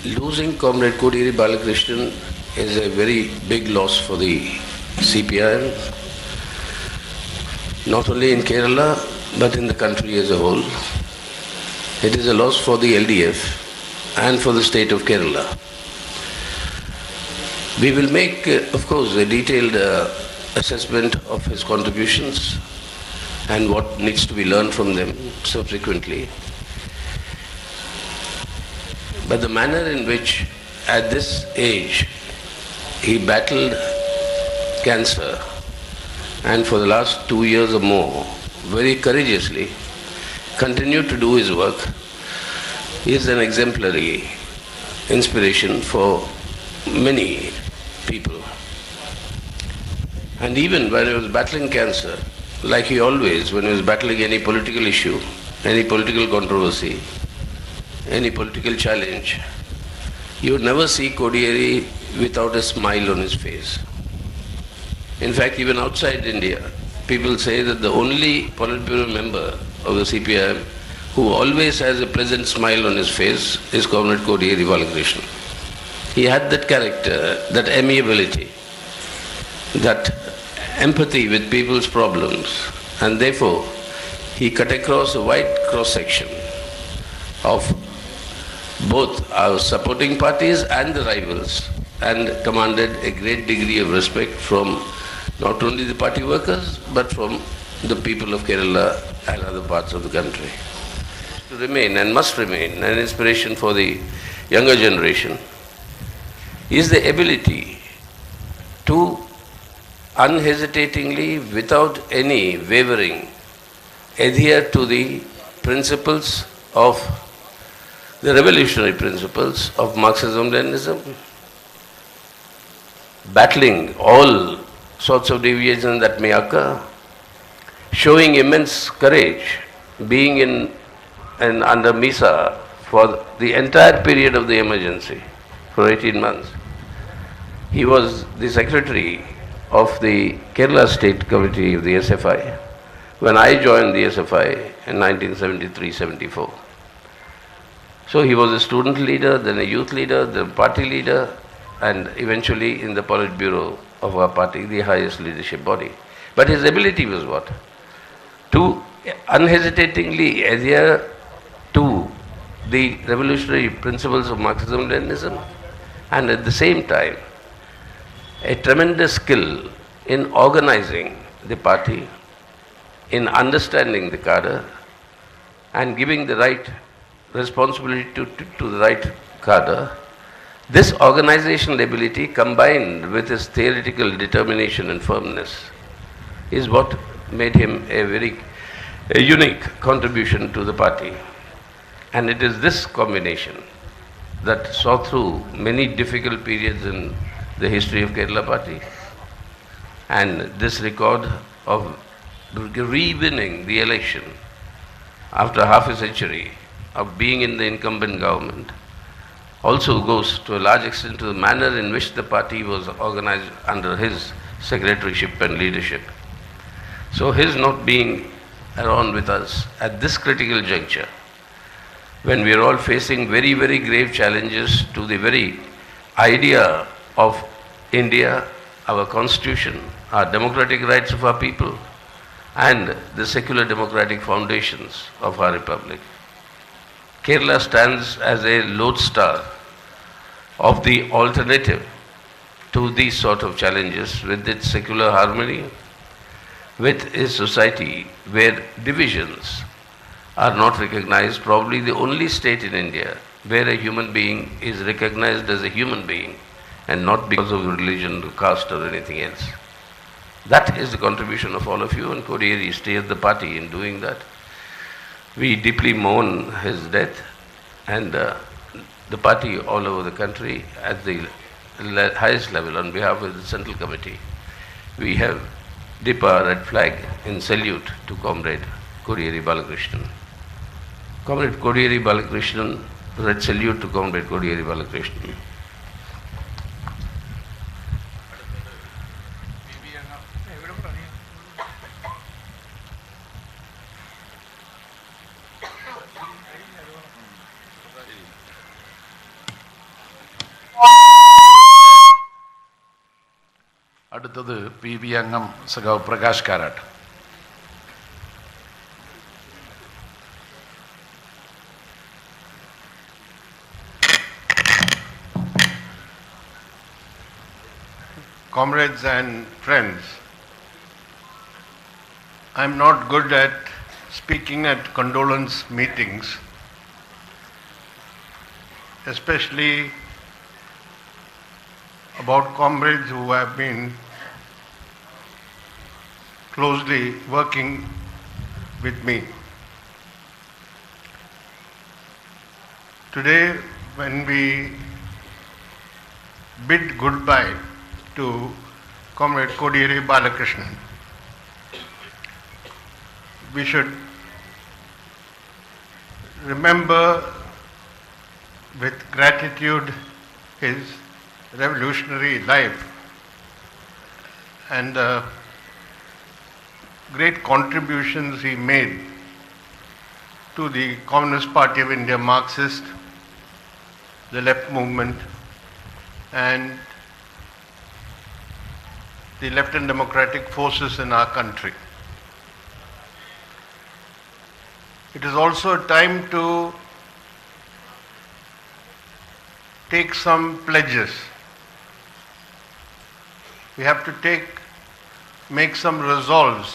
Losing Comrade Kodiyeri Balakrishnan is a very big loss for the CPIM, not only in Kerala but in the country as a whole. It is a loss for the LDF and for the state of Kerala. We will make, of course, a detailed assessment of his contributions and what needs to be learned from them subsequently. But the manner in which, at this age, he battled cancer and for the last 2 years or more, very courageously, continued to do his work, is an exemplary inspiration for many people. And even when he was battling cancer, like he always, when he was battling any political issue, any political controversy, any political challenge, you would never see Kodiyeri without a smile on his face. In fact, even outside India, people say that the only Politburo member of the CPIM who always has a pleasant smile on his face is Comrade Kodiyeri Balakrishnan. He had that character, that amiability, that empathy with people's problems, and therefore he cut across a wide cross-section of both our supporting parties and the rivals, and commanded a great degree of respect from not only the party workers but from the people of Kerala and other parts of the country. To remain and must remain an inspiration for the younger generation is the ability to unhesitatingly, without any wavering, adhere to the principles of the revolutionary principles of Marxism-Leninism, battling all sorts of deviations that may occur, showing immense courage, being under Misa for the entire period of the emergency, for 18 months. He was the secretary of the Kerala State Committee of the SFI when I joined the SFI in 1973-74. So he was a student leader, then a youth leader, then party leader, and eventually in the Politburo of our party, the highest leadership body. But his ability was what? To unhesitatingly adhere to the revolutionary principles of Marxism-Leninism, and at the same time, a tremendous skill in organizing the party, in understanding the cadre, and giving the right responsibility to the right cadre. This organizational ability combined with his theoretical determination and firmness is what made him a unique contribution to the party. And it is this combination that saw through many difficult periods in the history of Kerala party. And this record of re-winning the election after half a century of being in the incumbent government also goes to a large extent to the manner in which the party was organized under his secretaryship and leadership. So his not being around with us at this critical juncture, when we are all facing very, very grave challenges to the very idea of India, our constitution, our democratic rights of our people, and the secular democratic foundations of our republic. Kerala stands as a lodestar of the alternative to these sort of challenges, with its secular harmony, with a society where divisions are not recognized, probably the only state in India where a human being is recognized as a human being and not because of religion, caste or anything else. That is the contribution of all of you, and Kodiyeri steered the party in doing that. We deeply mourn his death, and the party all over the country at the highest level on behalf of the Central Committee, we have dipped our red flag in salute to Comrade Kodiyeri Balakrishnan. Comrade Kodiyeri Balakrishnan, red salute to Comrade Kodiyeri Balakrishnan. അടുത്തത് PB അംഗം സഖാവ് Prakash Karat. Comrades and friends, I'm not good at speaking at condolence meetings, especially about comrades who have been closely working with me. Today, when we bid goodbye to Comrade Kodiyeri Balakrishnan, we should remember with gratitude his revolutionary life and the great contributions he made to the Communist Party of India, Marxist, the left movement, and the left and democratic forces in our country. It is also a time to take some pledges. We have to make some resolves,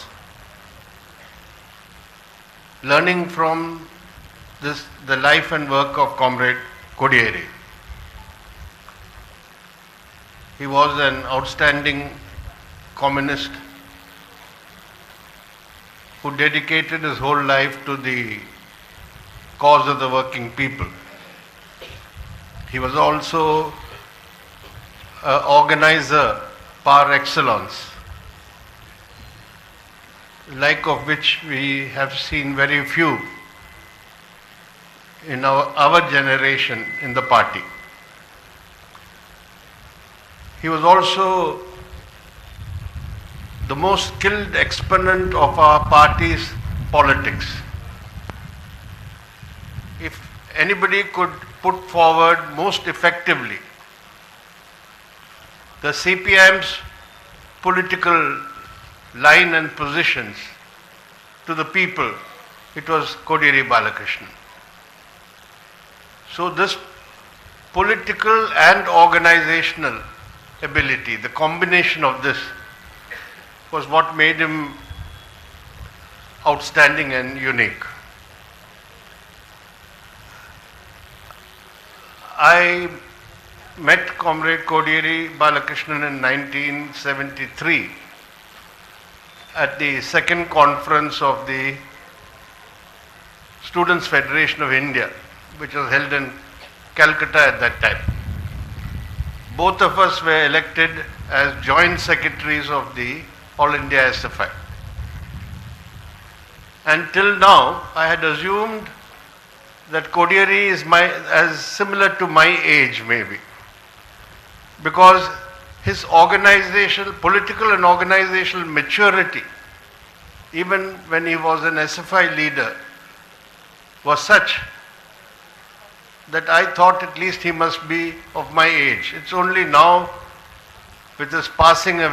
learning from the life and work of Comrade Kodiyeri. He was an outstanding communist who dedicated his whole life to the cause of the working people. He was also an organizer par excellence, like of which we have seen very few in our generation in the party. He was also the most skilled exponent of our party's politics. If anybody could put forward most effectively the CPIM's political line and positions to the people, it was Kodiyeri Balakrishnan. So this political and organizational ability, the combination of this, was what made him outstanding and unique. I met Comrade Kodiyeri Balakrishnan in 1973 at the second conference of the Students' Federation of India, which was held in Calcutta at that time. Both of us were elected as joint secretaries of the All India SFI. Until now, I had assumed that Kodiyeri is as similar to my age maybe, because his political and organizational maturity, even when he was an SFI leader, was such that I thought at least he must be of my age. It's only now, with his passing away,